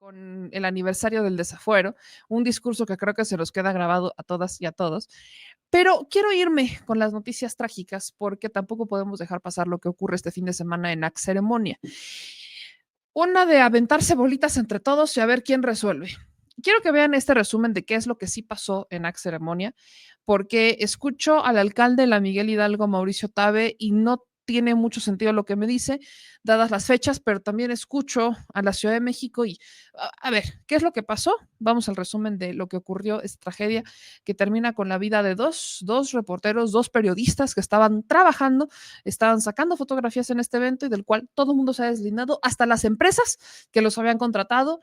con el aniversario del desafuero, un discurso que creo que se nos queda grabado a todas y a todos. Pero quiero irme con las noticias trágicas porque tampoco podemos dejar pasar lo que ocurre este fin de semana en Act Ceremonia. Una de aventarse bolitas entre todos y a ver quién resuelve. Quiero que vean este resumen de qué es lo que sí pasó en Act Ceremonia, porque escucho al alcalde, la Miguel Hidalgo, Mauricio Tabe, y no tiene mucho sentido lo que me dice, dadas las fechas, pero también escucho a la Ciudad de México y a ver, ¿qué es lo que pasó? Vamos al resumen de lo que ocurrió, esta tragedia que termina con la vida de dos reporteros, dos periodistas que estaban trabajando, estaban sacando fotografías en este evento y del cual todo el mundo se ha deslindado, hasta las empresas que los habían contratado,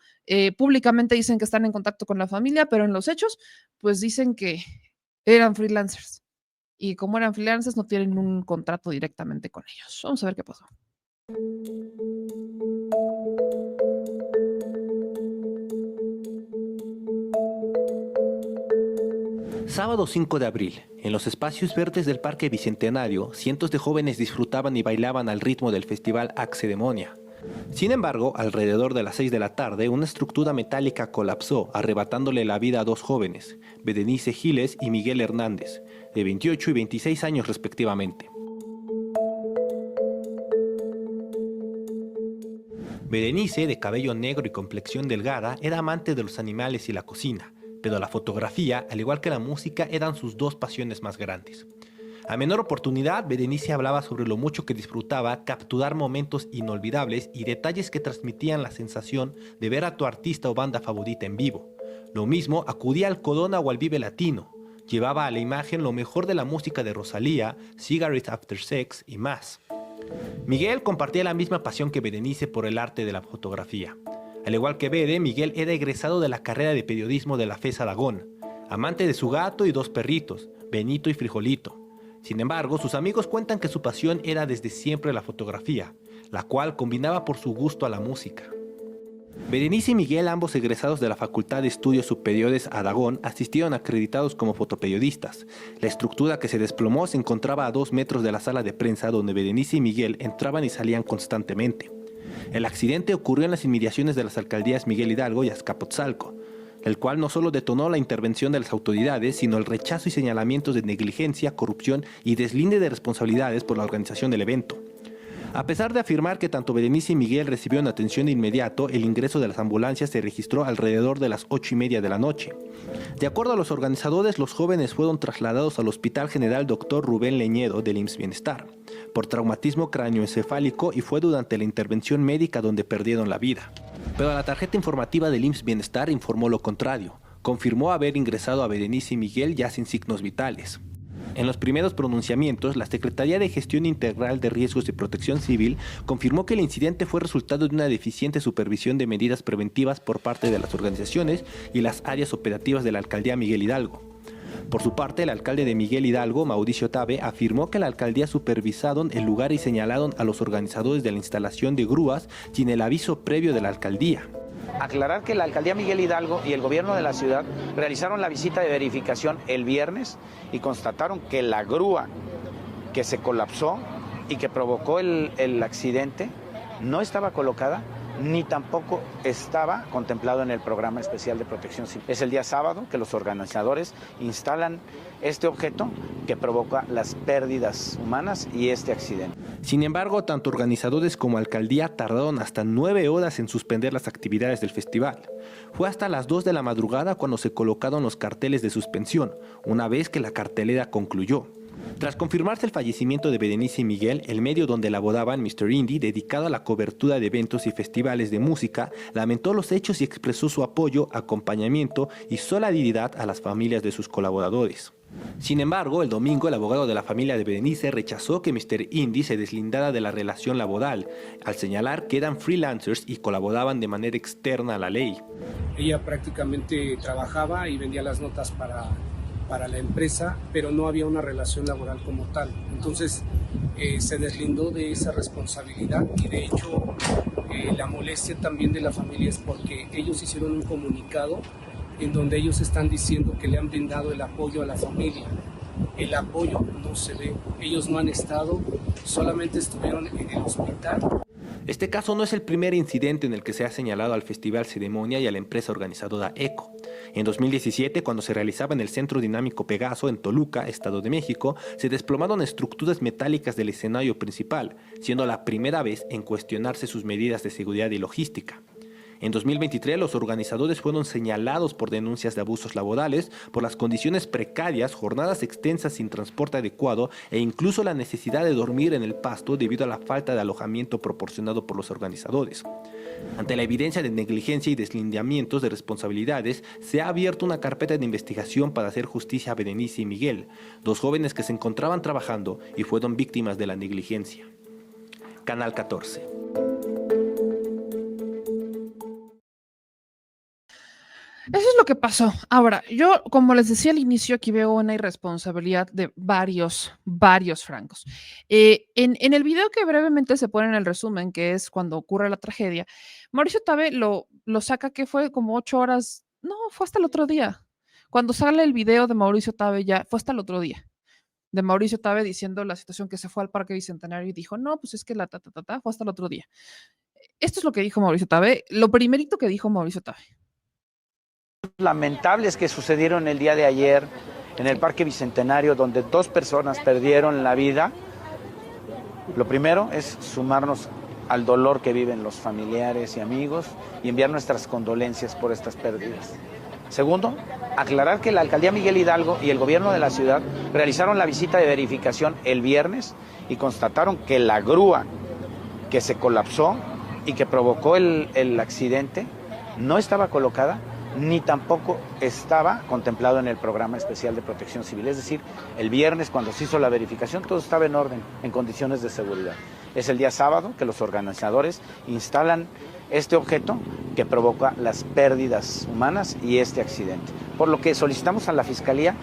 públicamente dicen que están en contacto con la familia, pero en los hechos, pues dicen que eran freelancers y como eran freelancers no tienen un contrato directamente con ellos. Vamos a ver qué pasó. Sábado 5 de abril, en los espacios verdes del Parque Bicentenario, cientos de jóvenes disfrutaban y bailaban al ritmo del festival Act Ceremonia. Sin embargo, alrededor de las 6 de la tarde, una estructura metálica colapsó, arrebatándole la vida a dos jóvenes, Berenice Giles y Miguel Hernández, de 28 y 26 años respectivamente. Berenice, de cabello negro y complexión delgada, era amante de los animales y la cocina, pero la fotografía, al igual que la música, eran sus dos pasiones más grandes. A menor oportunidad, Berenice hablaba sobre lo mucho que disfrutaba capturar momentos inolvidables y detalles que transmitían la sensación de ver a tu artista o banda favorita en vivo. Lo mismo acudía al Corona o al Vive Latino. Llevaba a la imagen lo mejor de la música de Rosalía, Cigarettes After Sex y más. Miguel compartía la misma pasión que Berenice por el arte de la fotografía. Al igual que Bere, Miguel era egresado de la carrera de periodismo de la FES Aragón, amante de su gato y dos perritos, Benito y Frijolito. Sin embargo, sus amigos cuentan que su pasión era desde siempre la fotografía, la cual combinaba por su gusto a la música. Berenice y Miguel, ambos egresados de la Facultad de Estudios Superiores Aragón, asistieron acreditados como fotoperiodistas. La estructura que se desplomó se encontraba a 2 metros de la sala de prensa donde Berenice y Miguel entraban y salían constantemente. El accidente ocurrió en las inmediaciones de las alcaldías Miguel Hidalgo y Azcapotzalco, el cual no solo detonó la intervención de las autoridades, sino el rechazo y señalamientos de negligencia, corrupción y deslinde de responsabilidades por la organización del evento. A pesar de afirmar que tanto Berenice y Miguel recibieron atención de inmediato, el ingreso de las ambulancias se registró alrededor de las 8:30 de la noche. De acuerdo a los organizadores, los jóvenes fueron trasladados al Hospital General Dr. Rubén Leñedo del IMSS Bienestar por traumatismo cráneoencefálico y fue durante la intervención médica donde perdieron la vida. Pero la tarjeta informativa del IMSS Bienestar informó lo contrario. Confirmó haber ingresado a Berenice y Miguel ya sin signos vitales. En los primeros pronunciamientos, la Secretaría de Gestión Integral de Riesgos y Protección Civil confirmó que el incidente fue resultado de una deficiente supervisión de medidas preventivas por parte de las organizaciones y las áreas operativas de la Alcaldía Miguel Hidalgo. Por su parte, el alcalde de Miguel Hidalgo, Mauricio Tabe, afirmó que la alcaldía supervisaron el lugar y señalaron a los organizadores de la instalación de grúas sin el aviso previo de la alcaldía. Aclarar que la alcaldía Miguel Hidalgo y el gobierno de la ciudad realizaron la visita de verificación el viernes y constataron que la grúa que se colapsó y que provocó el accidente no estaba colocada ni tampoco estaba contemplado en el programa especial de protección civil. Es el día sábado que los organizadores instalan este objeto que provoca las pérdidas humanas y este accidente. Sin embargo, tanto organizadores como alcaldía tardaron hasta 9 horas en suspender las actividades del festival. Fue hasta las 2 de la madrugada cuando se colocaron los carteles de suspensión, una vez que la cartelera concluyó. Tras confirmarse el fallecimiento de Berenice y Miguel, el medio donde elaboraban Mr. Indie, dedicado a la cobertura de eventos y festivales de música, lamentó los hechos y expresó su apoyo, acompañamiento y solidaridad a las familias de sus colaboradores. Sin embargo, el domingo el abogado de la familia de Berenice rechazó que Mr. Indie se deslindara de la relación laboral, al señalar que eran freelancers y colaboraban de manera externa a la ley. Ella prácticamente trabajaba y vendía las notas para la empresa, pero no había una relación laboral como tal. Entonces se deslindó de esa responsabilidad y de hecho la molestia también de la familia es porque ellos hicieron un comunicado en donde ellos están diciendo que le han brindado el apoyo a la familia. El apoyo no se ve, ellos no han estado, solamente estuvieron en el hospital. Este caso no es el primer incidente en el que se ha señalado al Festival Ceremonia y a la empresa organizadora ECO. En 2017, cuando se realizaba en el Centro Dinámico Pegaso, en Toluca, Estado de México, se desplomaron estructuras metálicas del escenario principal, siendo la primera vez en cuestionarse sus medidas de seguridad y logística. En 2023, los organizadores fueron señalados por denuncias de abusos laborales, por las condiciones precarias, jornadas extensas sin transporte adecuado e incluso la necesidad de dormir en el pasto debido a la falta de alojamiento proporcionado por los organizadores. Ante la evidencia de negligencia y deslindamientos de responsabilidades, se ha abierto una carpeta de investigación para hacer justicia a Berenice y Miguel, dos jóvenes que se encontraban trabajando y fueron víctimas de la negligencia. Canal 14. Eso es lo que pasó. Ahora, yo, como les decía al inicio, aquí veo una irresponsabilidad de varios francos. En el video que brevemente se pone en el resumen, que es cuando ocurre la tragedia, Mauricio Tabe lo saca que fue como 8 horas, no, fue hasta el otro día. Cuando sale el video de Mauricio Tabe ya, fue hasta el otro día, de Mauricio Tabe diciendo la situación que se fue al Parque Bicentenario y dijo, no, pues es que fue hasta el otro día. Esto es lo que dijo Mauricio Tabe, lo primerito que dijo Mauricio Tabe. Lamentables que sucedieron el día de ayer en el Parque Bicentenario, donde 2 personas perdieron la vida. Lo primero es sumarnos al dolor que viven los familiares y amigos y enviar nuestras condolencias por estas pérdidas. Segundo, aclarar que la Alcaldía Miguel Hidalgo y el gobierno de la ciudad realizaron la visita de verificación el viernes y constataron que la grúa que se colapsó y que provocó el accidente no estaba colocada ni tampoco estaba contemplado en el programa especial de protección civil. Es decir, el viernes cuando se hizo la verificación todo estaba en orden, en condiciones de seguridad. Es el día sábado que los organizadores instalan este objeto que provoca las pérdidas humanas y este accidente. Por lo que solicitamos a la Fiscalía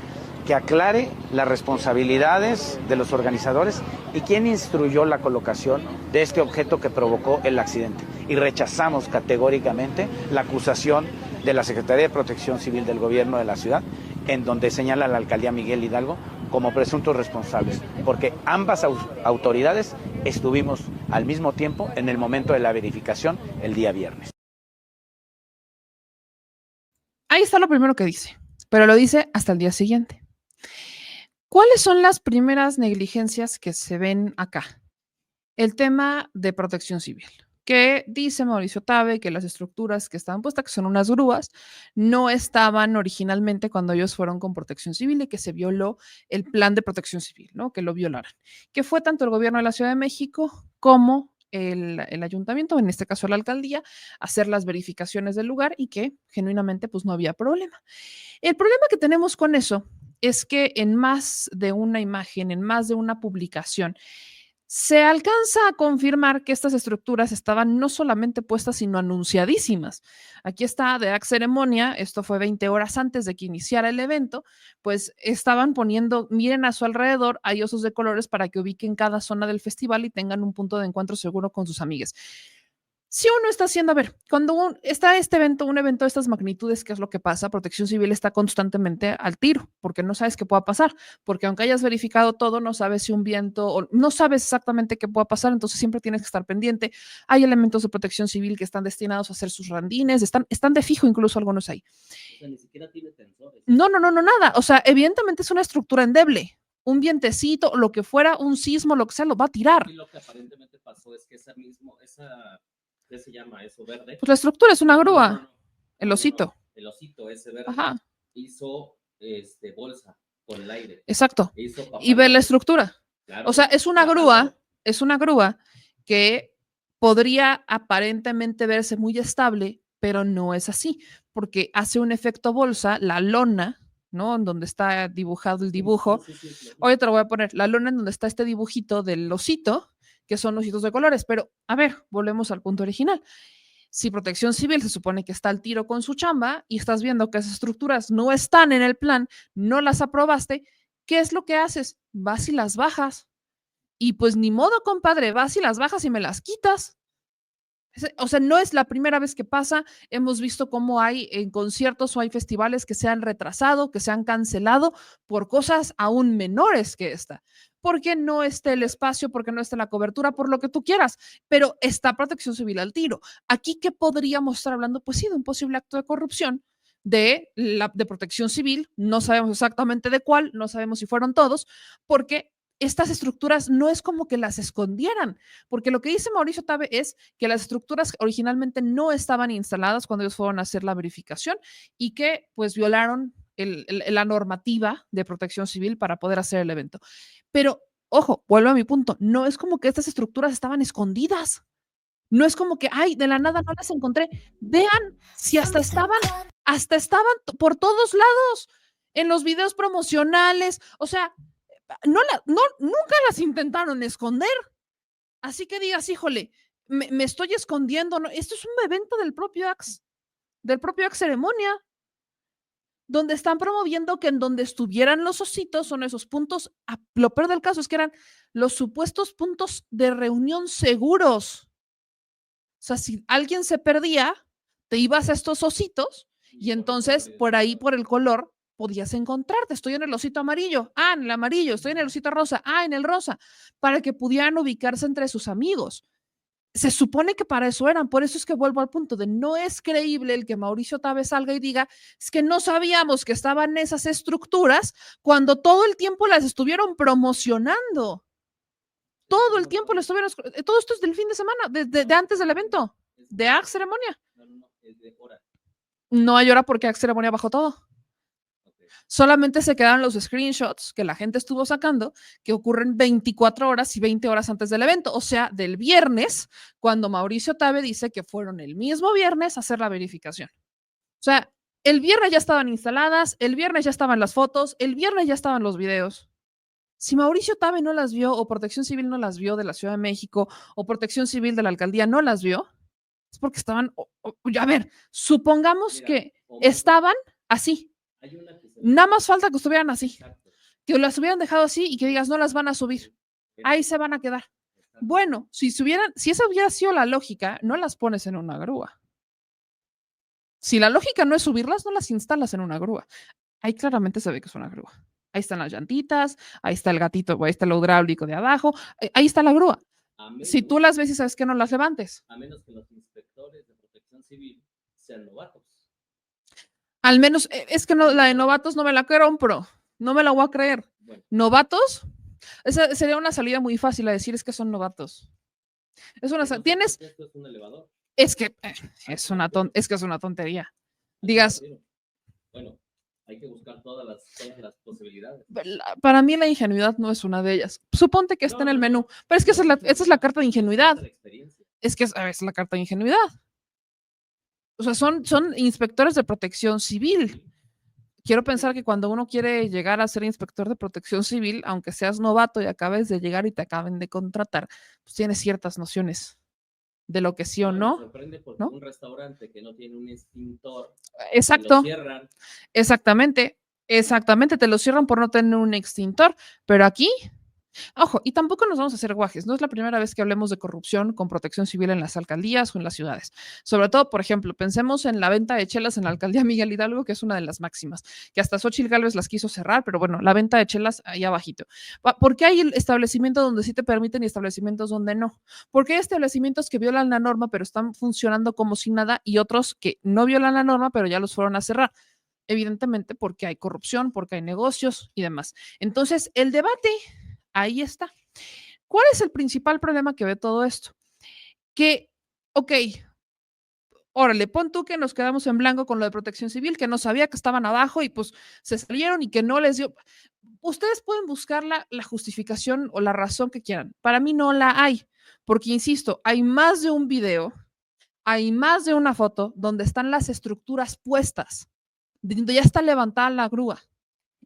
que aclare las responsabilidades de los organizadores y quién instruyó la colocación de este objeto que provocó el accidente. Y rechazamos categóricamente la acusación de la Secretaría de Protección Civil del Gobierno de la Ciudad, en donde señala a la Alcaldía Miguel Hidalgo como presuntos responsables, porque ambas autoridades estuvimos al mismo tiempo en el momento de la verificación el día viernes. Ahí está lo primero que dice, pero lo dice hasta el día siguiente. ¿Cuáles son las primeras negligencias que se ven acá? El tema de protección civil, que dice Mauricio Tabe que las estructuras que estaban puestas, que son unas grúas, no estaban originalmente cuando ellos fueron con protección civil y que se violó el plan de protección civil, ¿no? Que lo violaran. Que fue tanto el gobierno de la Ciudad de México como el ayuntamiento, en este caso la alcaldía, hacer las verificaciones del lugar y que genuinamente pues no había problema. El problema que tenemos con eso es que en más de una imagen, en más de una publicación, se alcanza a confirmar que estas estructuras estaban no solamente puestas, sino anunciadísimas. Aquí está de Act Ceremonia, esto fue 20 horas antes de que iniciara el evento, pues estaban poniendo, miren a su alrededor, hay osos de colores para que ubiquen cada zona del festival y tengan un punto de encuentro seguro con sus amigas. Si uno está haciendo, a ver, cuando está este evento, un evento de estas magnitudes, ¿qué es lo que pasa? Protección Civil está constantemente al tiro, porque no sabes qué pueda pasar, porque aunque hayas verificado todo, no sabes si un viento, o no sabes exactamente qué pueda pasar, entonces siempre tienes que estar pendiente. Hay elementos de Protección Civil que están destinados a hacer sus randines, están de fijo incluso algunos ahí. O sea, ni siquiera tiene tensores. No, nada. O sea, evidentemente es una estructura endeble. Un vientecito, lo que fuera, un sismo, lo que sea, lo va a tirar. Y lo que aparentemente pasó es que ¿qué se llama eso verde? Pues la estructura es una grúa. No. El osito. El osito ese verde. Ajá. Hizo bolsa con el aire. Exacto. Y ve la estructura. Claro. O sea, es una grúa que podría aparentemente verse muy estable, pero no es así, porque hace un efecto bolsa, la lona, ¿no? En donde está dibujado el dibujo. Sí. Oye, te lo voy a poner, la lona en donde está este dibujito del osito, que son ositos de colores, pero a ver, volvemos al punto original. Si Protección Civil se supone que está al tiro con su chamba y estás viendo que esas estructuras no están en el plan, no las aprobaste, ¿qué es lo que haces? Vas y las bajas. Y pues ni modo, compadre, vas y las bajas y me las quitas. O sea, no es la primera vez que pasa. Hemos visto cómo hay en conciertos o hay festivales que se han retrasado, que se han cancelado por cosas aún menores que esta. Porque no esté el espacio, porque no esté la cobertura, por lo que tú quieras, pero está Protección Civil al tiro. Aquí, ¿qué podríamos estar hablando? Pues sí, de un posible acto de corrupción de Protección Civil. No sabemos exactamente de cuál, no sabemos si fueron todos, porque estas estructuras no es como que las escondieran, porque lo que dice Mauricio Tabe es que las estructuras originalmente no estaban instaladas cuando ellos fueron a hacer la verificación y que pues violaron la normativa de protección civil para poder hacer el evento. Pero, ojo, vuelvo a mi punto, no es como que estas estructuras estaban escondidas. No es como que, ay, de la nada no las encontré. Vean si hasta estaban por todos lados, en los videos promocionales. O sea, nunca las intentaron esconder. Así que digas, híjole, me estoy escondiendo. No, esto es un evento del propio Axe Ceremonia, donde están promoviendo que en donde estuvieran los ositos son esos puntos. Lo peor del caso es que eran los supuestos puntos de reunión seguros. O sea, si alguien se perdía, te ibas a estos ositos y entonces por ahí, por el color, podías encontrarte. Estoy en el osito amarillo, en el amarillo, estoy en el osito rosa, en el rosa, para que pudieran ubicarse entre sus amigos. Se supone que para eso eran, por eso es que vuelvo al punto de no es creíble el que Mauricio Tabe salga y diga, es que no sabíamos que estaban esas estructuras cuando todo el tiempo las estuvieron promocionando. Todo el tiempo lo estuvieron, todo esto es del fin de semana, de antes del evento, de Axe Ceremonia. No, es de hora. No hay hora porque Axe Ceremonia bajó todo. Solamente se quedaron los screenshots que la gente estuvo sacando, que ocurren 24 horas y 20 horas antes del evento, o sea, del viernes, cuando Mauricio Tabe dice que fueron el mismo viernes a hacer la verificación. O sea, el viernes ya estaban instaladas, el viernes ya estaban las fotos, el viernes ya estaban los videos. Si Mauricio Tabe no las vio, o Protección Civil no las vio de la Ciudad de México, o Protección Civil de la Alcaldía no las vio, es porque estaban, a ver, supongamos que estaban así. Nada más falta que estuvieran así, que las hubieran dejado así y que digas, no las van a subir. Ahí se van a quedar. Bueno, si esa hubiera sido la lógica, no las pones en una grúa. Si la lógica no es subirlas, no las instalas en una grúa. Ahí claramente se ve que es una grúa. Ahí están las llantitas, ahí está el gatito, ahí está lo hidráulico de abajo, ahí está la grúa. Si tú las ves y sabes que no las levantes. A menos que los inspectores de protección civil sean novatos. Al menos, es que no, la de novatos no me la compro, no me la voy a creer. Bueno. ¿Novatos? Esa sería una salida muy fácil a decir, es que son novatos. Es una, tienes... Esto es un elevador. Es que es una tontería. Digas... Bueno, hay que buscar todas las posibilidades. Para mí la ingenuidad no es una de ellas. Suponte que está en el menú, pero es que esa es la carta de ingenuidad. Es que es la carta de ingenuidad. O sea, son inspectores de protección civil. Quiero pensar que cuando uno quiere llegar a ser inspector de protección civil, aunque seas novato y acabes de llegar y te acaben de contratar, pues tienes ciertas nociones de lo que sí o no. Me sorprende porque ¿no? Un restaurante que no tiene un extintor. Exacto. Lo cierran. Exactamente, te lo cierran por no tener un extintor, pero aquí, ojo, y tampoco nos vamos a hacer guajes, no es la primera vez que hablemos de corrupción con protección civil en las alcaldías o en las ciudades. Sobre todo, por ejemplo, pensemos en la venta de chelas en la alcaldía Miguel Hidalgo, que es una de las máximas, que hasta Xóchitl Gálvez las quiso cerrar, pero bueno, la venta de chelas ahí abajito. ¿Por qué hay establecimientos donde sí te permiten y establecimientos donde no? Porque hay establecimientos que violan la norma, pero están funcionando como si nada, y otros que no violan la norma, pero ya los fueron a cerrar? Evidentemente porque hay corrupción, porque hay negocios y demás. Entonces, el debate ahí está. ¿Cuál es el principal problema que ve todo esto? Que, ok, órale, pon tú que nos quedamos en blanco con lo de protección civil, que no sabía que estaban abajo y pues se salieron y que no les dio. Ustedes pueden buscar la justificación o la razón que quieran. Para mí no la hay, porque insisto, hay más de un video, hay más de una foto donde están las estructuras puestas, donde ya está levantada la grúa.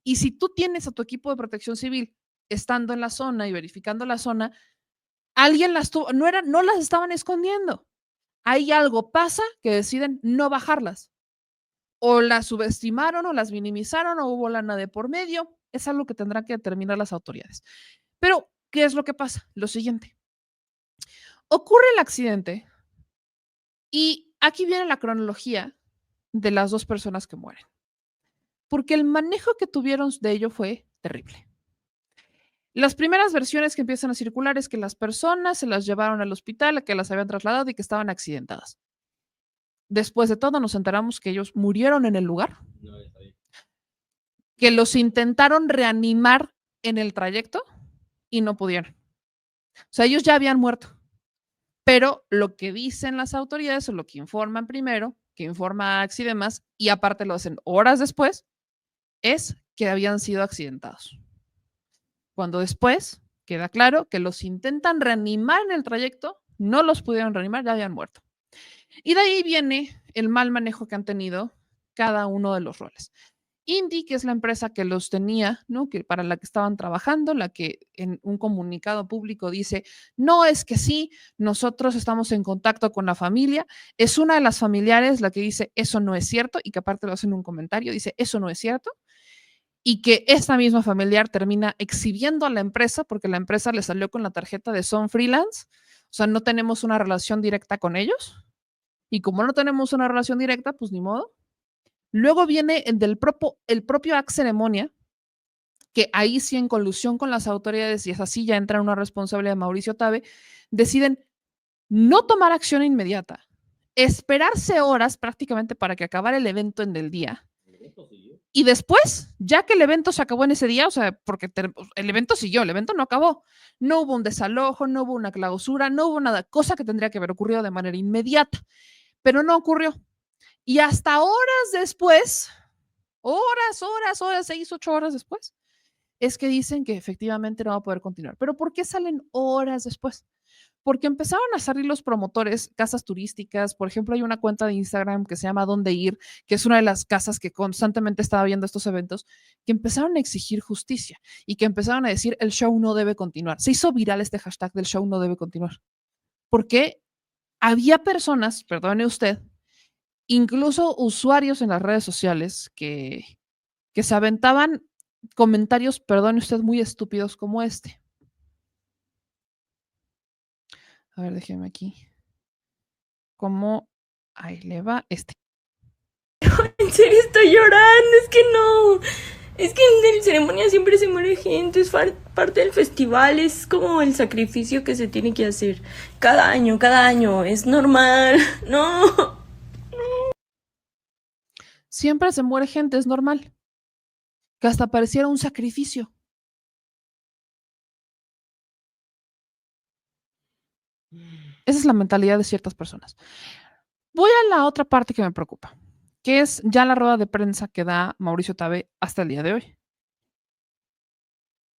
Y si tú tienes a tu equipo de protección civil estando en la zona y verificando la zona, alguien las tuvo, no las estaban escondiendo. Hay algo pasa que deciden no bajarlas. O las subestimaron o las minimizaron o hubo lana de por medio. Es algo que tendrán que determinar las autoridades. Pero, ¿qué es lo que pasa? Lo siguiente. Ocurre el accidente Y aquí viene la cronología de las dos personas que mueren, porque el manejo que tuvieron de ello fue terrible. Las primeras versiones que empiezan a circular es que las personas se las llevaron al hospital, que las habían trasladado y que estaban accidentadas. Después de todo, nos enteramos que ellos murieron en el lugar, No, está bien. que los intentaron reanimar en el trayecto y no pudieron. O sea, ellos ya habían muerto. Pero lo que dicen las autoridades o lo que informan primero, que informa AXI y demás, y aparte lo hacen horas después, es que habían sido accidentados. Cuando después queda claro que los intentan reanimar en el trayecto, no los pudieron reanimar, ya habían muerto. Y de ahí viene el mal manejo que han tenido cada uno de los roles. Indy, que es la empresa que los tenía, ¿no? Que para la que estaban trabajando, la que en un comunicado público dice, no, es que sí, nosotros estamos en contacto con la familia, es una de las familiares la que dice, eso no es cierto, y que aparte lo hace en un comentario, dice, eso no es cierto, y que esta misma familiar termina exhibiendo a la empresa porque la empresa le salió con la tarjeta de son freelance, o sea, no tenemos una relación directa con ellos, y como no tenemos una relación directa, pues ni modo. Luego viene el propio acto ceremonia, que ahí sí en colusión con las autoridades, y es así, ya entra en una responsabilidad de Mauricio Tabe, deciden no tomar acción inmediata, esperarse horas prácticamente para que acabara el evento en el día. Y después, ya que el evento se acabó en ese día, o sea, porque el evento siguió, el evento no acabó. No hubo un desalojo, no hubo una clausura, no hubo nada, cosa que tendría que haber ocurrido de manera inmediata, pero no ocurrió. Y hasta horas después, horas, 6, 8 horas después, es que dicen que efectivamente no va a poder continuar. ¿Pero por qué salen horas después? Porque empezaron a salir los promotores, casas turísticas. Por ejemplo, hay una cuenta de Instagram que se llama Dónde Ir, que es una de las casas que constantemente estaba viendo estos eventos, que empezaron a exigir justicia y que empezaron a decir el show no debe continuar. Se hizo viral este hashtag del show no debe continuar. Porque había personas, perdone usted, incluso usuarios en las redes sociales que se aventaban comentarios, perdone usted, muy estúpidos como este. A ver, déjeme aquí. ¿Cómo? Ahí le va este. En serio estoy llorando, es que no. Es que en la ceremonia siempre se muere gente, es parte del festival, es como el sacrificio que se tiene que hacer cada año, es normal. No. Siempre se muere gente, es normal. Que hasta pareciera un sacrificio. Esa es la mentalidad de ciertas personas. Voy a la otra parte que me preocupa, que es ya la rueda de prensa que da Mauricio Tabe hasta el día de hoy.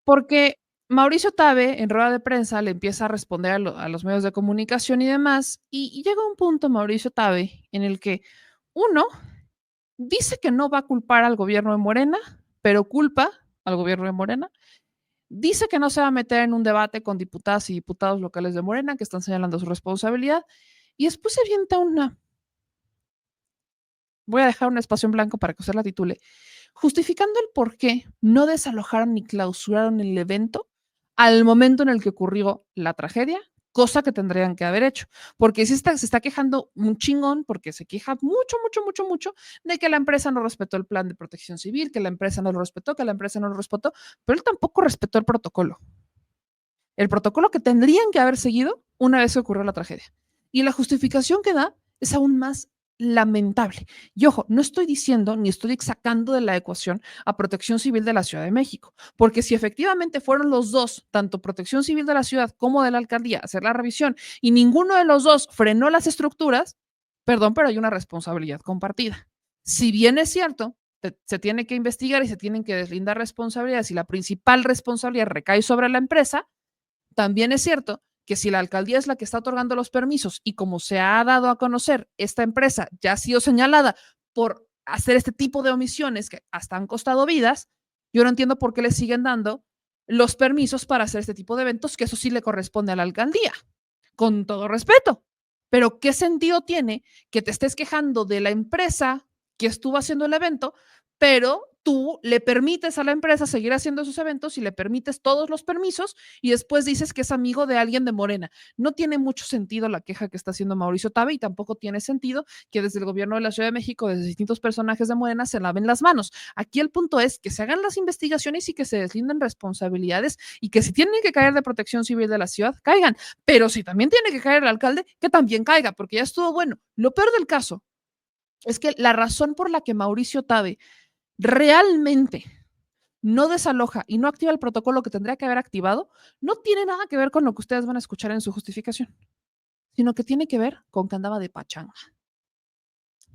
Porque Mauricio Tabe en rueda de prensa le empieza a responder a los medios de comunicación y demás, y llega un punto Mauricio Tabe en el que uno dice que no va a culpar al gobierno de Morena, pero culpa al gobierno de Morena. Dice que no se va a meter en un debate con diputadas y diputados locales de Morena que están señalando su responsabilidad. Y después se avienta voy a dejar un espacio en blanco para que usted la titule, justificando el por qué no desalojaron ni clausuraron el evento al momento en el que ocurrió la tragedia, cosa que tendrían que haber hecho. Porque se está quejando un chingón, porque se queja mucho de que la empresa no respetó el plan de protección civil, que la empresa no lo respetó, pero él tampoco respetó el protocolo. El protocolo que tendrían que haber seguido una vez que ocurrió la tragedia. Y la justificación que da es aún más lamentable. Y ojo, no estoy diciendo ni estoy sacando de la ecuación a Protección Civil de la Ciudad de México, porque si efectivamente fueron los dos, tanto Protección Civil de la ciudad como de la alcaldía, a hacer la revisión y ninguno de los dos frenó las estructuras, perdón, pero hay una responsabilidad compartida. Si bien es cierto, se tiene que investigar y se tienen que deslindar responsabilidades y la principal responsabilidad recae sobre la empresa, también es cierto que si la alcaldía es la que está otorgando los permisos y como se ha dado a conocer, esta empresa ya ha sido señalada por hacer este tipo de omisiones que hasta han costado vidas, yo no entiendo por qué le siguen dando los permisos para hacer este tipo de eventos, que eso sí le corresponde a la alcaldía, con todo respeto. Pero ¿qué sentido tiene que te estés quejando de la empresa que estuvo haciendo el evento, pero tú le permites a la empresa seguir haciendo sus eventos y le permites todos los permisos y después dices que es amigo de alguien de Morena. No tiene mucho sentido la queja que está haciendo Mauricio Tabe y tampoco tiene sentido que desde el gobierno de la Ciudad de México, desde distintos personajes de Morena, se laven las manos. Aquí el punto es que se hagan las investigaciones y que se deslinden responsabilidades y que si tienen que caer de Protección Civil de la ciudad, caigan. Pero si también tiene que caer el alcalde, que también caiga, porque ya estuvo bueno. Lo peor del caso es que la razón por la que Mauricio Tabe realmente no desaloja y no activa el protocolo que tendría que haber activado, no tiene nada que ver con lo que ustedes van a escuchar en su justificación, sino que tiene que ver con que andaba de pachanga.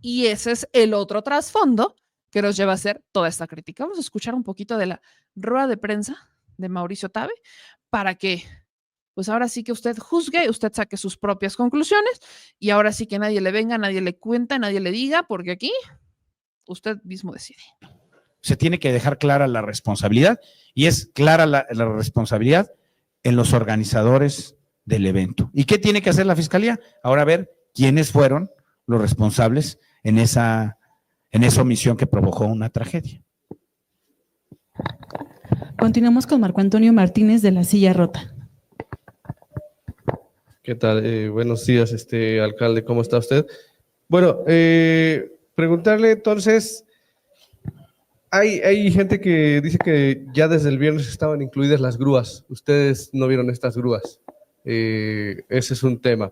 Y ese es el otro trasfondo que nos lleva a hacer toda esta crítica. Vamos a escuchar un poquito de la rueda de prensa de Mauricio Tabe para que, pues ahora sí que usted juzgue, usted saque sus propias conclusiones y ahora sí que nadie le venga, nadie le cuenta, nadie le diga, porque aquí usted mismo decide. Se tiene que dejar clara la responsabilidad y es clara la responsabilidad en los organizadores del evento. ¿Y qué tiene que hacer la Fiscalía? Ahora ver quiénes fueron los responsables en esa omisión que provocó una tragedia. Continuamos con Marco Antonio Martínez de La Silla Rota. ¿Qué tal? Buenos días, alcalde, ¿cómo está usted? Bueno, preguntarle entonces, hay gente que dice que ya desde el viernes estaban incluidas las grúas. Ustedes no vieron estas grúas. Ese es un tema.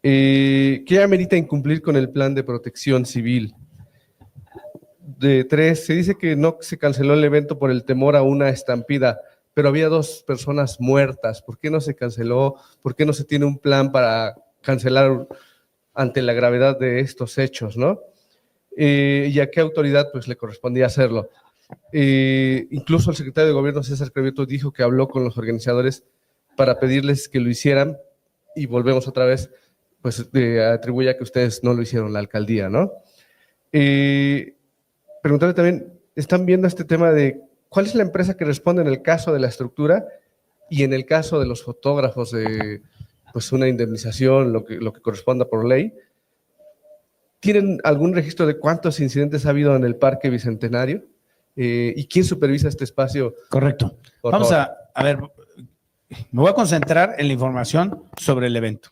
¿Qué amerita incumplir con el plan de protección civil? De 3, se dice que no se canceló el evento por el temor a una estampida, pero había 2 personas muertas. ¿Por qué no se canceló? ¿Por qué no se tiene un plan para cancelar ante la gravedad de estos hechos, ¿no? ¿Y a qué autoridad pues le correspondía hacerlo? Incluso el secretario de Gobierno, César Cravioto, dijo que habló con los organizadores para pedirles que lo hicieran y volvemos otra vez, pues atribuye a que ustedes no lo hicieron, la alcaldía, ¿no? Preguntarle también, ¿están viendo este tema de cuál es la empresa que responde en el caso de la estructura y en el caso de los fotógrafos de pues una indemnización, lo que corresponda por ley? ¿Tienen algún registro de cuántos incidentes ha habido en el Parque Bicentenario? ¿Y quién supervisa este espacio? Correcto. Vamos a ver, me voy a concentrar en la información sobre el evento.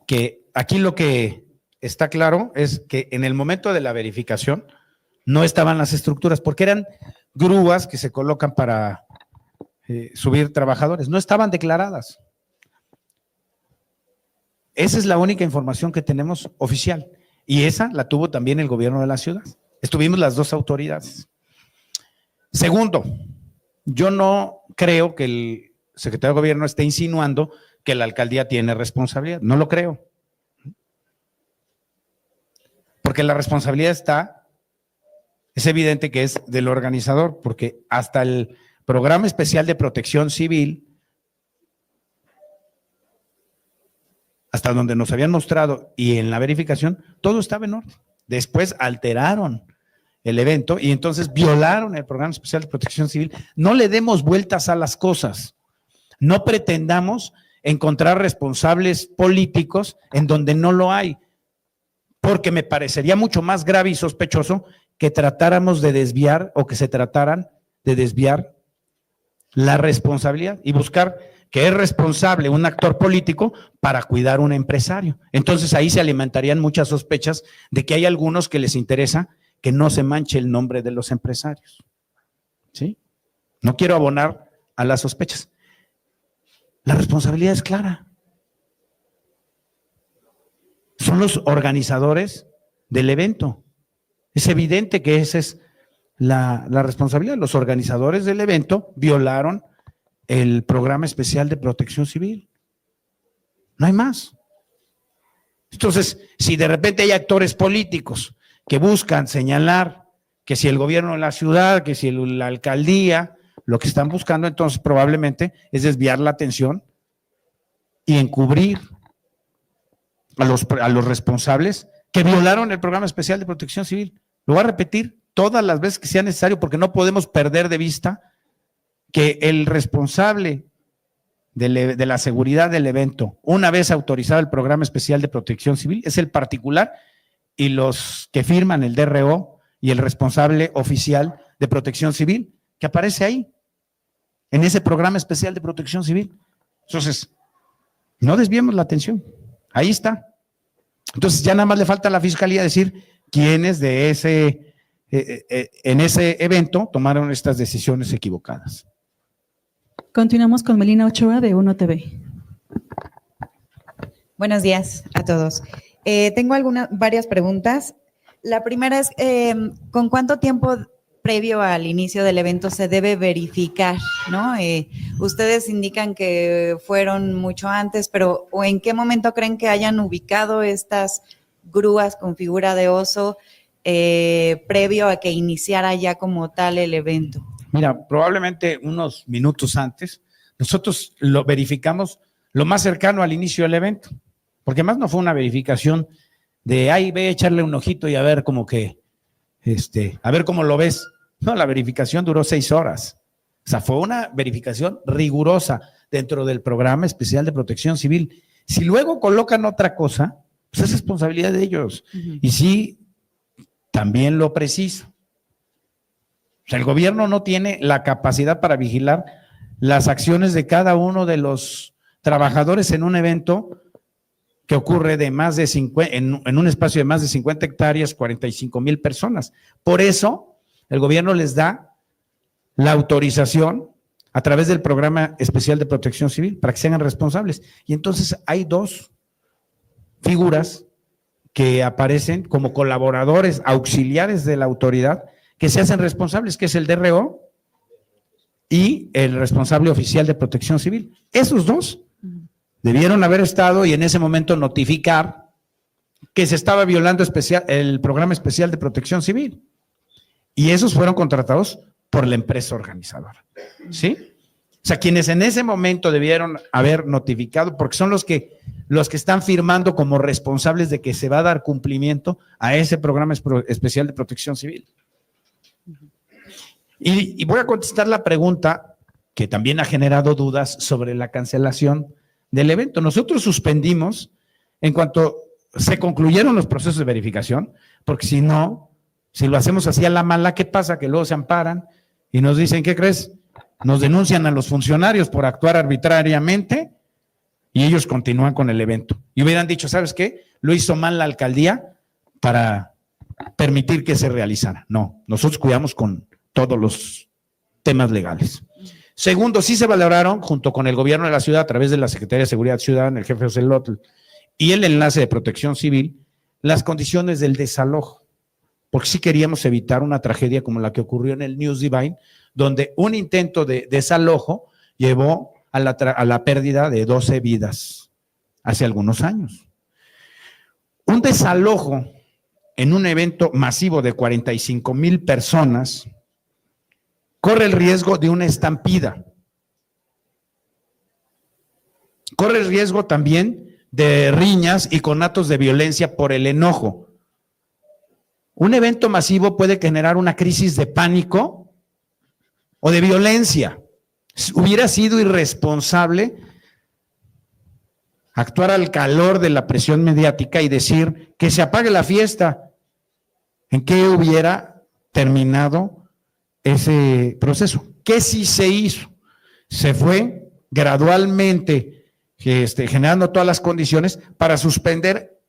Que aquí lo que está claro es que en el momento de la verificación no estaban las estructuras, porque eran grúas que se colocan para subir trabajadores, no estaban declaradas. Esa es la única información que tenemos oficial y esa la tuvo también el gobierno de la ciudad. Estuvimos las 2 autoridades. Segundo, yo no creo que el secretario de Gobierno esté insinuando que la alcaldía tiene responsabilidad, no lo creo. Porque la responsabilidad es evidente que es del organizador, porque hasta el Programa Especial de Protección Civil, hasta donde nos habían mostrado y en la verificación, todo estaba en orden. Después alteraron el evento y entonces violaron el Programa Especial de Protección Civil. No le demos vueltas a las cosas. No pretendamos encontrar responsables políticos en donde no lo hay, porque me parecería mucho más grave y sospechoso que tratáramos de desviar o que se trataran de desviar la responsabilidad y buscar que es responsable un actor político para cuidar a un empresario. Entonces ahí se alimentarían muchas sospechas de que hay algunos que les interesa que no se manche el nombre de los empresarios. ¿Sí? No quiero abonar a las sospechas. La responsabilidad es clara. Son los organizadores del evento. Es evidente que esa es la responsabilidad. Los organizadores del evento violaron el Programa Especial de Protección Civil. No hay más. Entonces, si de repente hay actores políticos que buscan señalar que si el gobierno de la ciudad, que si la alcaldía, lo que están buscando entonces probablemente es desviar la atención y encubrir a los responsables que violaron el Programa Especial de Protección Civil. Lo voy a repetir todas las veces que sea necesario porque no podemos perder de vista que el responsable de la seguridad del evento, una vez autorizado el Programa Especial de Protección Civil, es el particular y los que firman el DRO y el responsable oficial de Protección Civil, que aparece ahí, en ese programa especial de Protección Civil. Entonces, no desviemos la atención, ahí está. Entonces, ya nada más le falta a la Fiscalía decir quiénes de en ese evento tomaron estas decisiones equivocadas. Continuamos con Melina Ochoa de Uno TV. Buenos días a todos. Tengo varias preguntas. La primera es, ¿con cuánto tiempo previo al inicio del evento se debe verificar, ¿no? Ustedes indican que fueron mucho antes, pero ¿o en qué momento creen que hayan ubicado estas grúas con figura de oso previo a que iniciara ya como tal el evento? Mira, probablemente unos minutos antes, nosotros lo verificamos lo más cercano al inicio del evento, porque más no fue una verificación de, ay, ve a echarle un ojito y a ver como que, a ver cómo lo ves. No, la verificación duró 6 horas. O sea, fue una verificación rigurosa dentro del programa especial de Protección Civil. Si luego colocan otra cosa, pues es responsabilidad de ellos. Y sí, también lo preciso. O sea, el gobierno no tiene la capacidad para vigilar las acciones de cada uno de los trabajadores en un evento que ocurre de más de 50, en un espacio de más de 50 hectáreas, 45,000 personas. Por eso, el gobierno les da la autorización a través del Programa Especial de Protección Civil para que sean responsables. Y entonces hay 2 figuras que aparecen como colaboradores auxiliares de la autoridad que se hacen responsables, que es el DRO y el responsable oficial de Protección Civil. Esos 2 debieron haber estado y en ese momento notificar que se estaba violando el Programa Especial de Protección Civil. Y esos fueron contratados por la empresa organizadora, ¿sí? O sea, quienes en ese momento debieron haber notificado, porque son los que están firmando como responsables de que se va a dar cumplimiento a ese Programa Especial de Protección Civil. Y voy a contestar la pregunta que también ha generado dudas sobre la cancelación del evento. Nosotros suspendimos en cuanto se concluyeron los procesos de verificación, porque si no, si lo hacemos así a la mala, ¿qué pasa? Que luego se amparan y nos dicen, ¿qué crees? Nos denuncian a los funcionarios por actuar arbitrariamente y ellos continúan con el evento. Y hubieran dicho, ¿sabes qué? Lo hizo mal la alcaldía para permitir que se realizara. No, nosotros cuidamos con todos los temas legales. Segundo, sí se valoraron junto con el gobierno de la ciudad a través de la Secretaría de Seguridad Ciudadana, el jefe Ocelotl y el enlace de Protección Civil, las condiciones del desalojo, porque sí queríamos evitar una tragedia como la que ocurrió en el News Divine, donde un intento de desalojo llevó a la pérdida de 12 vidas hace algunos años. Un desalojo en un evento masivo de 45,000 personas corre el riesgo de una estampida. Corre el riesgo también de riñas y conatos de violencia por el enojo. Un evento masivo puede generar una crisis de pánico o de violencia. Hubiera sido irresponsable actuar al calor de la presión mediática y decir que se apague la fiesta. ¿En qué hubiera terminado ese proceso? ¿Qué sí se hizo? Se fue gradualmente generando todas las condiciones para suspender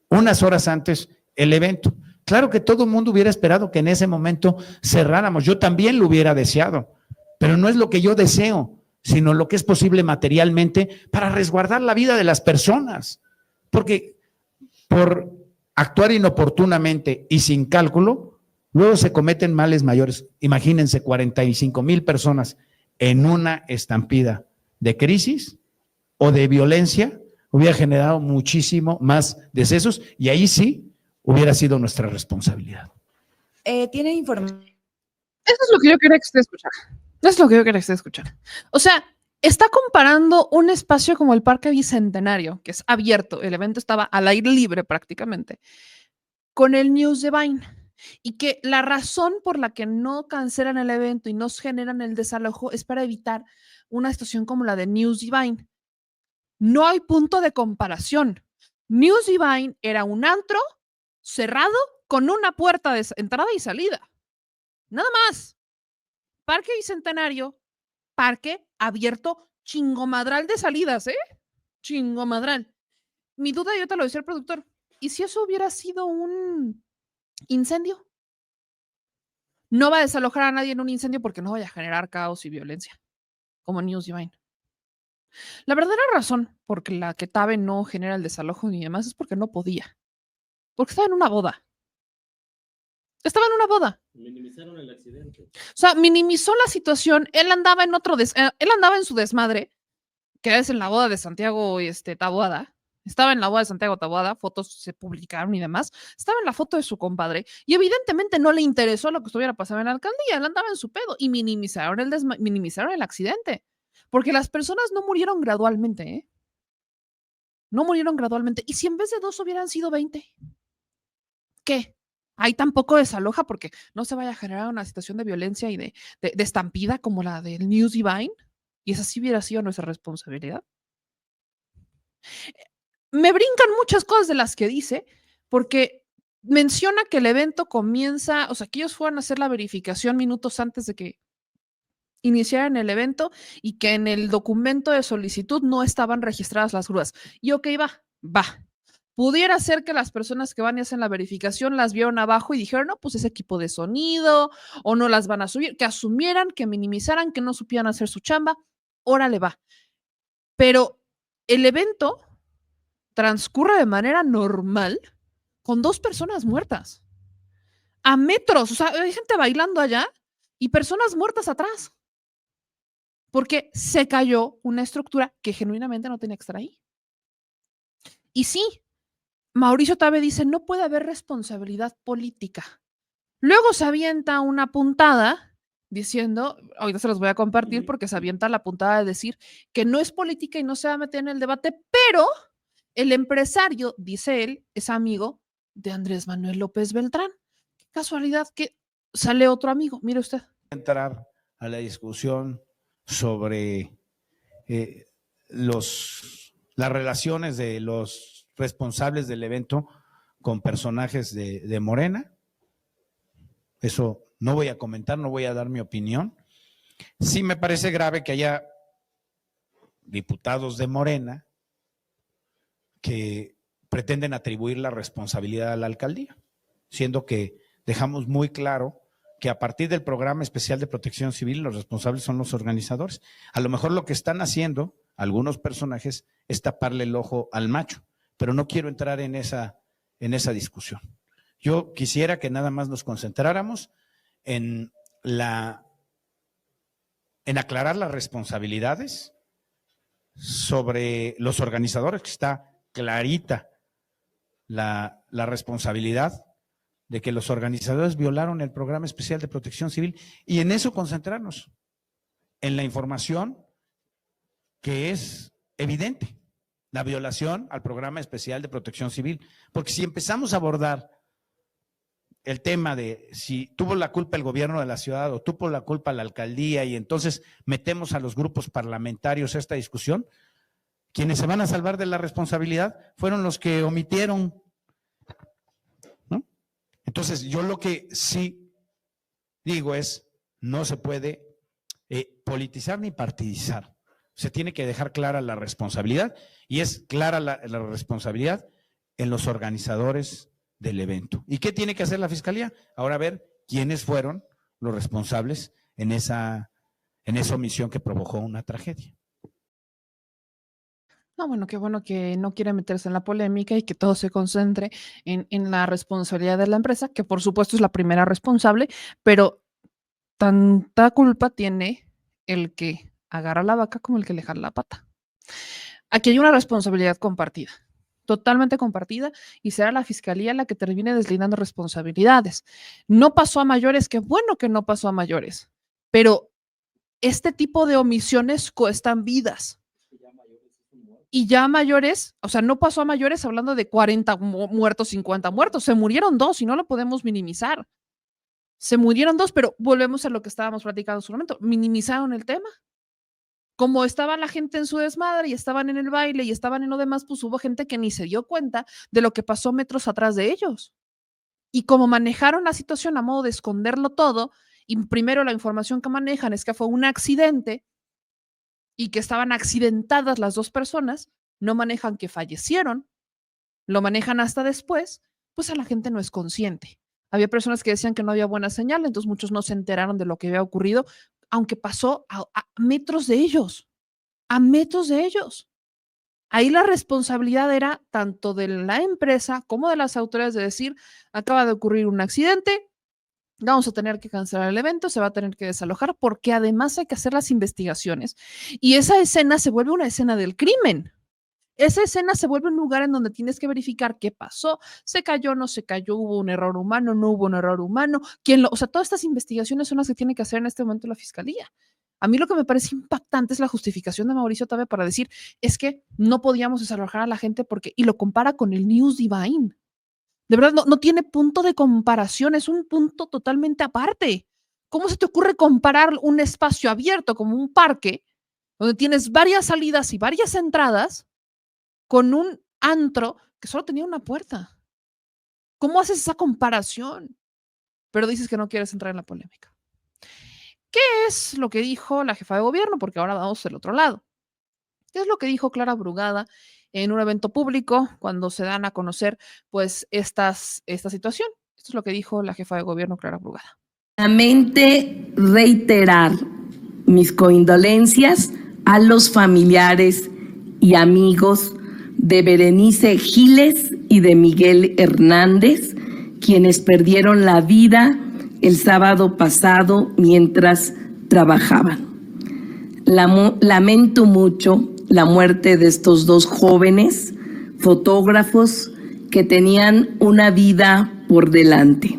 unas horas antes el evento. Claro que todo el mundo hubiera esperado que en ese momento cerráramos. Yo también lo hubiera deseado, pero no es lo que yo deseo, sino lo que es posible materialmente para resguardar la vida de las personas. Porque por actuar inoportunamente y sin cálculo, luego se cometen males mayores. Imagínense 45,000 personas en una estampida de crisis o de violencia, hubiera generado muchísimo más decesos y ahí sí hubiera sido nuestra responsabilidad. ¿Tiene información? Eso es lo que yo quería que usted escuchara. Eso es lo que yo quería que usted escuchara. O sea, está comparando un espacio como el Parque Bicentenario, que es abierto, el evento estaba al aire libre prácticamente, con el News Divine. Y que la razón por la que no cancelan el evento y no generan el desalojo es para evitar una situación como la de News Divine. No hay punto de comparación. News Divine era un antro cerrado con una puerta de entrada y salida. Nada más. Parque Bicentenario, parque abierto, chingomadral de salidas, ¿eh? Chingomadral. Mi duda, yo te lo decía el productor, ¿y si eso hubiera sido un incendio? No va a desalojar a nadie en un incendio porque no vaya a generar caos y violencia, como News Divine. La verdadera razón por la que Tabe no genera el desalojo ni demás es porque no podía. Porque estaba en una boda. Estaba en una boda. Minimizaron el accidente. O sea, minimizó la situación. Él andaba en él andaba en su desmadre, que es en la boda de Santiago Taboada. Estaba en la boda de Santiago Taboada, fotos se publicaron y demás. Estaba en la foto de su compadre y evidentemente no le interesó lo que estuviera pasando en la alcaldía. Él andaba en su pedo y minimizaron el accidente. Porque las personas no murieron gradualmente, ¿eh? No murieron gradualmente. ¿Y si en vez de 2 hubieran sido 20? ¿Qué? Ahí tampoco desaloja porque no se vaya a generar una situación de violencia y de estampida como la del News Divine. Y esa sí hubiera sido nuestra responsabilidad. Me brincan muchas cosas de las que dice, porque menciona que el evento comienza, o sea, que ellos fueron a hacer la verificación minutos antes de que iniciaran el evento y que en el documento de solicitud no estaban registradas las grúas. Y ok, va. Pudiera ser que las personas que van y hacen la verificación las vieron abajo y dijeron, no, pues es equipo de sonido o no las van a subir, que asumieran, que minimizaran, que no supieran hacer su chamba. Órale, va. Pero el evento transcurre de manera normal con 2 personas muertas a metros. O sea, hay gente bailando allá y personas muertas atrás porque se cayó una estructura que genuinamente no tenía que estar ahí. Y sí, Mauricio Tabe dice, no puede haber responsabilidad política. Luego se avienta una puntada diciendo, ahorita se los voy a compartir porque se avienta la puntada de decir que no es política y no se va a meter en el debate, pero el empresario, dice él, es amigo de Andrés Manuel López Beltrán. Qué casualidad que sale otro amigo, mire usted. Entrar a la discusión sobre las relaciones de los responsables del evento con personajes de Morena. Eso no voy a comentar, no voy a dar mi opinión. Sí me parece grave que haya diputados de Morena que pretenden atribuir la responsabilidad a la alcaldía, siendo que dejamos muy claro que a partir del programa especial de protección civil los responsables son los organizadores. A lo mejor lo que están haciendo algunos personajes es taparle el ojo al macho, pero no quiero entrar en esa discusión. Yo quisiera que nada más nos concentráramos en aclarar las responsabilidades sobre los organizadores, que está clarita la responsabilidad de que los organizadores violaron el programa especial de protección civil y en eso concentrarnos, en la información que es evidente, la violación al programa especial de protección civil, porque si empezamos a abordar el tema de si tuvo la culpa el gobierno de la ciudad o tuvo la culpa la alcaldía y entonces metemos a los grupos parlamentarios a esta discusión, quienes se van a salvar de la responsabilidad fueron los que omitieron, ¿no? Entonces yo lo que sí digo es, no se puede politizar ni partidizar, se tiene que dejar clara la responsabilidad y es clara la responsabilidad en los organizadores del evento. ¿Y qué tiene que hacer la Fiscalía? Ahora ver quiénes fueron los responsables en esa omisión que provocó una tragedia. No, bueno, qué bueno que no quiere meterse en la polémica y que todo se concentre en la responsabilidad de la empresa, que por supuesto es la primera responsable, pero tanta culpa tiene el que agarra la vaca como el que le jala la pata. Aquí hay una responsabilidad compartida, totalmente compartida, y será la Fiscalía la que termine deslindando responsabilidades. No pasó a mayores, qué bueno que no pasó a mayores, pero este tipo de omisiones cuestan vidas. Y ya mayores, o sea, no pasó a mayores hablando de 40 muertos, 50 muertos, se murieron 2 y no lo podemos minimizar. Se murieron 2, pero volvemos a lo que estábamos platicando en su momento, minimizaron el tema. Como estaba la gente en su desmadre y estaban en el baile y estaban en lo demás, pues hubo gente que ni se dio cuenta de lo que pasó metros atrás de ellos. Y como manejaron la situación a modo de esconderlo todo, y primero la información que manejan es que fue un accidente y que estaban accidentadas las dos personas, no manejan que fallecieron, lo manejan hasta después, pues a la gente no es consciente. Había personas que decían que no había buena señal, entonces muchos no se enteraron de lo que había ocurrido, aunque pasó a metros de ellos, a metros de ellos. Ahí la responsabilidad era tanto de la empresa como de las autoridades de decir, acaba de ocurrir un accidente, vamos a tener que cancelar el evento, se va a tener que desalojar, porque además hay que hacer las investigaciones. Y esa escena se vuelve una escena del crimen. Esa escena se vuelve un lugar en donde tienes que verificar qué pasó, se cayó, no se cayó, hubo un error humano, no hubo un error humano, o sea, todas estas investigaciones son las que tiene que hacer en este momento la fiscalía. A mí lo que me parece impactante es la justificación de Mauricio Tabe para decir, es que no podíamos desalojar a la gente porque, y lo compara con el News Divine. De verdad, no tiene punto de comparación, es un punto totalmente aparte. ¿Cómo se te ocurre comparar un espacio abierto como un parque, donde tienes varias salidas y varias entradas, con un antro que solo tenía una puerta? ¿Cómo haces esa comparación? Pero dices que no quieres entrar en la polémica. ¿Qué es lo que dijo la jefa de gobierno? Porque ahora vamos del otro lado. ¿Qué es lo que dijo Clara Brugada en un evento público cuando se dan a conocer pues esta situación? Esto es lo que dijo la jefa de gobierno, Clara Brugada. Nuevamente reiterar mis condolencias a los familiares y amigos de Berenice Giles y de Miguel Hernández, quienes perdieron la vida el sábado pasado mientras trabajaban. Lamento mucho la muerte de estos dos jóvenes fotógrafos que tenían una vida por delante.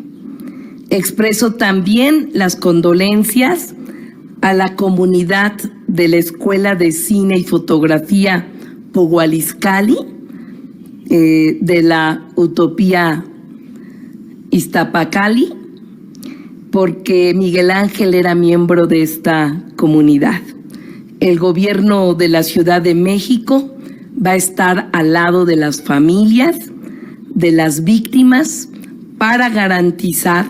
Expreso también las condolencias a la comunidad de la Escuela de Cine y Fotografía Pogualizcali, de la Utopía Iztapacali, porque Miguel Ángel era miembro de esta comunidad. El gobierno de la Ciudad de México va a estar al lado de las familias, de las víctimas, para garantizar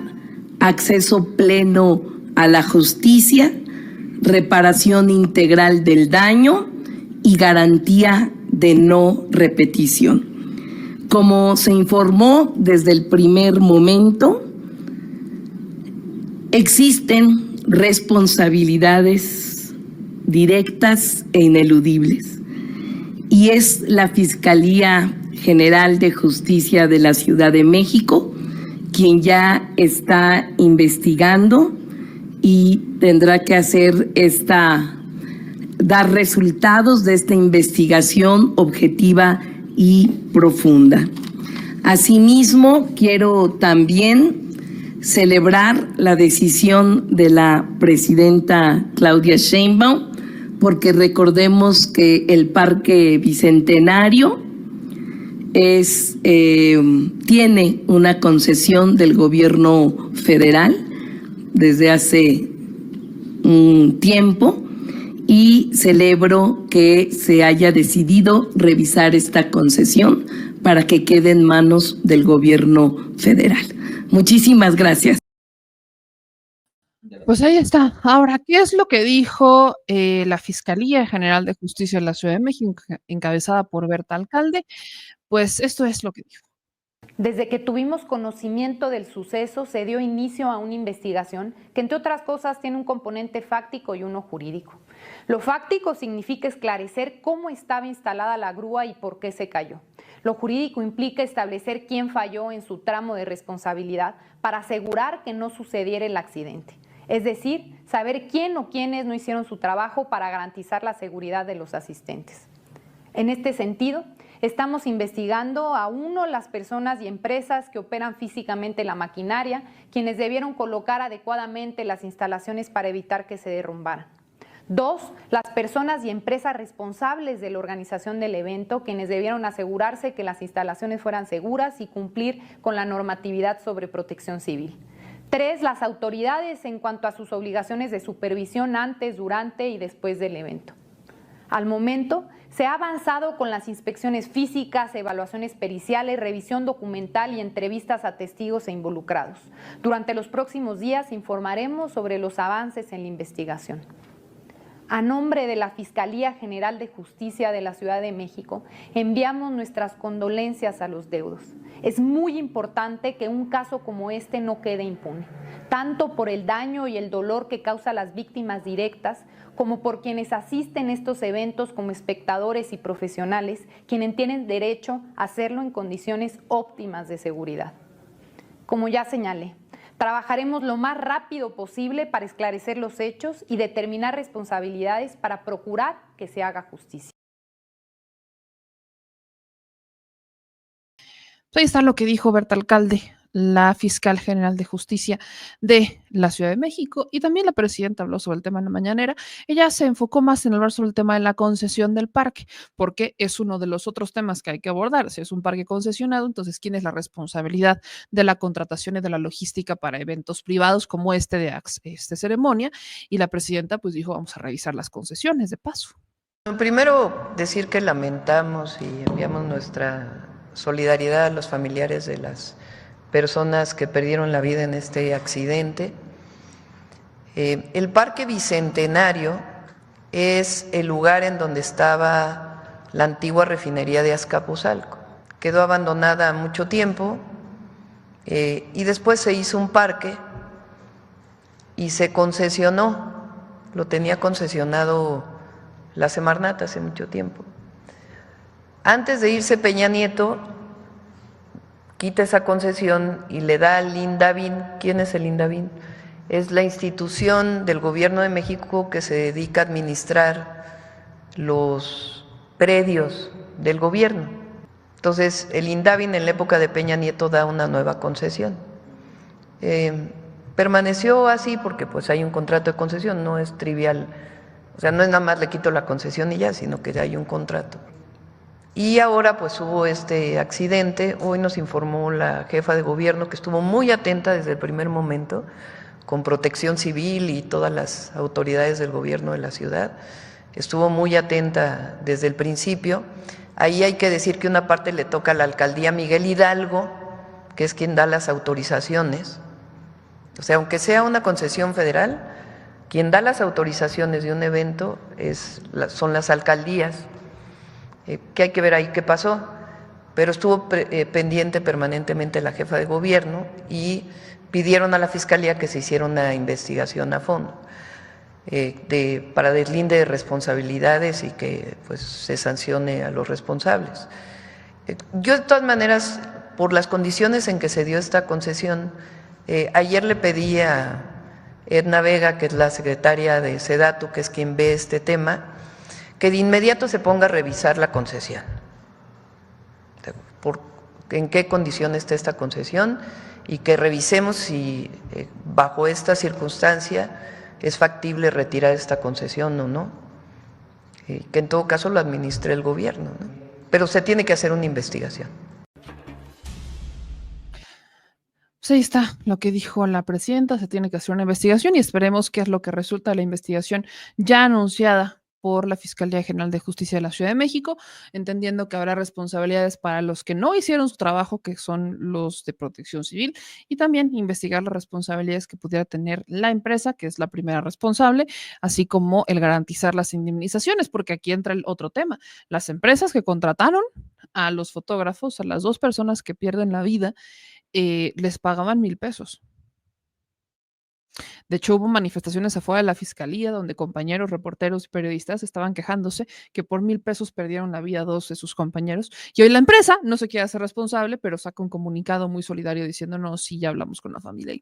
acceso pleno a la justicia, reparación integral del daño y garantía de no repetición. Como se informó desde el primer momento, existen responsabilidades directas e ineludibles, y es la Fiscalía General de Justicia de la Ciudad de México quien ya está investigando y tendrá que dar resultados de esta investigación objetiva y profunda. Asimismo, quiero también celebrar la decisión de la presidenta Claudia Sheinbaum, porque recordemos que el Parque Bicentenario tiene una concesión del gobierno federal desde hace un tiempo, y celebro que se haya decidido revisar esta concesión para que quede en manos del gobierno federal. Muchísimas gracias. Pues ahí está. Ahora, ¿qué es lo que dijo la Fiscalía General de Justicia de la Ciudad de México, encabezada por Berta Alcalde? Pues esto es lo que dijo. Desde que tuvimos conocimiento del suceso, se dio inicio a una investigación que, entre otras cosas, tiene un componente fáctico y uno jurídico. Lo fáctico significa esclarecer cómo estaba instalada la grúa y por qué se cayó. Lo jurídico implica establecer quién falló en su tramo de responsabilidad para asegurar que no sucediera el accidente. Es decir, saber quién o quiénes no hicieron su trabajo para garantizar la seguridad de los asistentes. En este sentido, estamos investigando a las personas y empresas que operan físicamente la maquinaria, quienes debieron colocar adecuadamente las instalaciones para evitar que se derrumbaran. 2, las personas y empresas responsables de la organización del evento, quienes debieron asegurarse que las instalaciones fueran seguras y cumplir con la normatividad sobre protección civil. 3, las autoridades en cuanto a sus obligaciones de supervisión antes, durante y después del evento. Al momento, Se ha avanzado con las inspecciones físicas, evaluaciones periciales, revisión documental y entrevistas a testigos e involucrados. Durante los próximos días informaremos sobre los avances en la investigación. A nombre de la Fiscalía General de Justicia de la Ciudad de México, enviamos nuestras condolencias a los deudos. Es muy importante que un caso como este no quede impune, tanto por el daño y el dolor que causa a las víctimas directas, como por quienes asisten a estos eventos como espectadores y profesionales, quienes tienen derecho a hacerlo en condiciones óptimas de seguridad. Como ya señalé, trabajaremos lo más rápido posible para esclarecer los hechos y determinar responsabilidades para procurar que se haga justicia. Ahí está lo que dijo Berta Alcalde, la fiscal general de justicia de la Ciudad de México, y también la presidenta habló sobre el tema en la mañanera. Ella se enfocó más en hablar sobre el tema de la concesión del parque, porque es uno de los otros temas que hay que abordar. Si es un parque concesionado, entonces ¿quién es la responsabilidad de la contratación y de la logística para eventos privados como este de esta ceremonia? Y la presidenta pues dijo, vamos a revisar las concesiones de paso. Primero decir que lamentamos y enviamos nuestra solidaridad a los familiares de las personas que perdieron la vida en este accidente. El Parque Bicentenario es el lugar en donde estaba la antigua refinería de Azcapotzalco. Quedó abandonada mucho tiempo y después se hizo un parque y se concesionó, lo tenía concesionado la Semarnat hace mucho tiempo. Antes de irse Peña Nieto, quita esa concesión y le da al INDAVIN. ¿Quién es el INDAVIN? Es la institución del Gobierno de México que se dedica a administrar los predios del gobierno. Entonces, el INDAVIN en la época de Peña Nieto da una nueva concesión. Permaneció así porque pues hay un contrato de concesión, no es trivial. O sea, no es nada más le quito la concesión y ya, sino que hay un contrato. Y ahora pues hubo este accidente. Hoy nos informó la jefa de gobierno que estuvo muy atenta desde el primer momento con Protección Civil y todas las autoridades del gobierno de la ciudad. Estuvo muy atenta desde el principio. Ahí hay que decir que una parte le toca a la alcaldía Miguel Hidalgo, que es quien da las autorizaciones. O sea, aunque sea una concesión federal, quien da las autorizaciones de un evento son las alcaldías. Que hay que ver ahí qué pasó, pero estuvo pendiente permanentemente la jefa de gobierno y pidieron a la Fiscalía que se hiciera una investigación a fondo para deslinde de responsabilidades y que pues se sancione a los responsables. Yo de todas maneras, por las condiciones en que se dio esta concesión, ayer le pedí a Edna Vega, que es la secretaria de Sedatu, que es quien ve este tema, que de inmediato se ponga a revisar la concesión, en qué condición está esta concesión y que revisemos si bajo esta circunstancia es factible retirar esta concesión o no, que en todo caso lo administre el gobierno, ¿no? Pero se tiene que hacer una investigación. Pues ahí está lo que dijo la presidenta, se tiene que hacer una investigación y esperemos qué es lo que resulta de la investigación ya anunciada por la Fiscalía General de Justicia de la Ciudad de México, entendiendo que habrá responsabilidades para los que no hicieron su trabajo, que son los de Protección Civil, y también investigar las responsabilidades que pudiera tener la empresa, que es la primera responsable, así como el garantizar las indemnizaciones, porque aquí entra el otro tema. Las empresas que contrataron a los fotógrafos, a las dos personas que pierden la vida, les pagaban 1,000 pesos. De hecho, hubo manifestaciones afuera de la fiscalía donde compañeros, reporteros y periodistas estaban quejándose que por 1,000 pesos perdieron la vida 2 de sus compañeros. Y hoy la empresa no se quiere hacer responsable, pero saca un comunicado muy solidario diciendo, no, sí, ya hablamos con la familia.